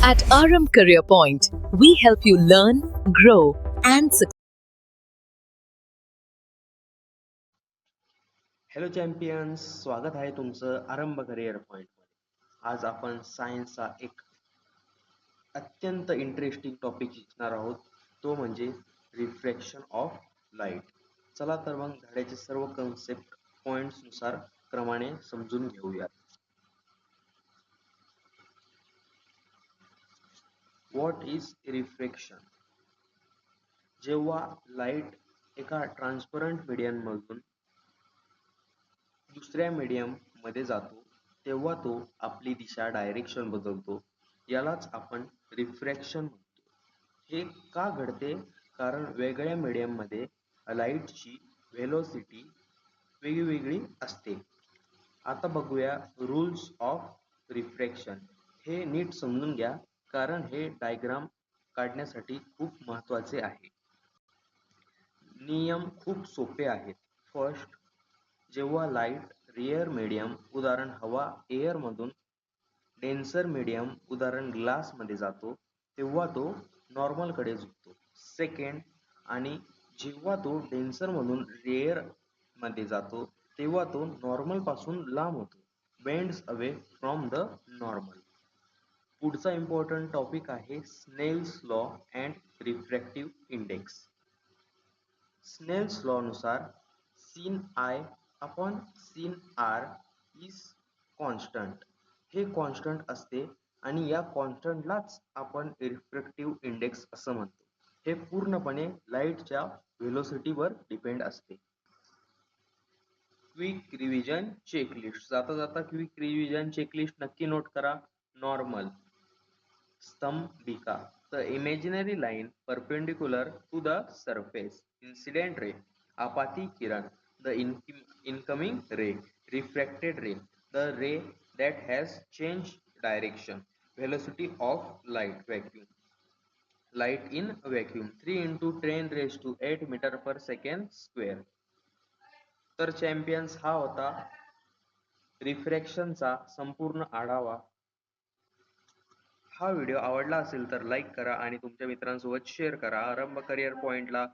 At RM Career Point, we help you learn, grow, and succeed. Hello champions, स्वागत आहे तुमचं आरंभ career पॉईंटमध्ये. आज आपण सायन्सचा एक अत्यंत इंटरेस्टिंग टॉपिक शिकणार आहोत, तो म्हणजे रिफ्रॅक्शन ऑफ लाईट. चला तर मग धड्याचे सर्व कन्सेप्ट पॉइंट्सनुसार क्रमाने समजून घेऊयात. What is refraction? जेव्हा लाईट एका ट्रान्सपरंट मीडियममधून दुसऱ्या मीडियम मध्ये जातो तेव्हा तो आपली दिशा डायरेक्शन बदलतो. यालाच आपण रिफ्रॅक्शन म्हणतो. हे का घडते? कारण वेगळ्या मीडियम मध्ये लाईटची व्हेलोसिटी वेगवेगळी असते. आता बघूया रूल्स ऑफ रिफ्रॅक्शन. हे नीट समजून घ्या, कारण हे डायग्राम काढण्यासाठी खूप महत्त्वाचे आहे. नियम खूप सोपे आहेत. फर्स्ट, जेव्हा लाईट रेअर मीडियम उदाहरण हवा एअर मधून डेन्सर मीडियम उदाहरण ग्लास मध्ये जातो तेव्हा तो नॉर्मल कडे झुकतो. सेकंड, आणि जेव्हा तो डेन्सर मधून रेअर मध्ये जातो तेव्हा तो नॉर्मल पासून लांब होतो, bends away from the normal. पुढचा इम्पॉर्टंट टॉपिक आहे Snell's law and refractive index. Snell's law नुसार sin I upon sin R is constant. हे कॉन्स्टंट असते आणि या कॉन्स्टंटलाच आपण रिफ्रॅक्टिव्ह इंडेक्स असं म्हणतो. हे पूर्णपणे लाईटच्या व्हेलोसिटीवर डिपेंड असते. Quick revision checklist. जाता जाता क्विक रिव्हिजन चेकलिस्ट नक्की नोट करा. नॉर्मल, स्तंभिका, the imaginary line perpendicular to the surface. Incident ray, आपाती किरण, the incoming ray. Refracted ray, the ray that has changed direction. Velocity of light, vacuum. Light in vacuum 3 into 10 raised to 8 meter per second square. तर champions, हा होता रिफ्रॅक्शनचा संपूर्ण आढावा. हा video आवडला असेल तर लाईक करा आणि तुमच्या मित्रांसोबत शेअर करा. आरंभ करिअर पॉइंटला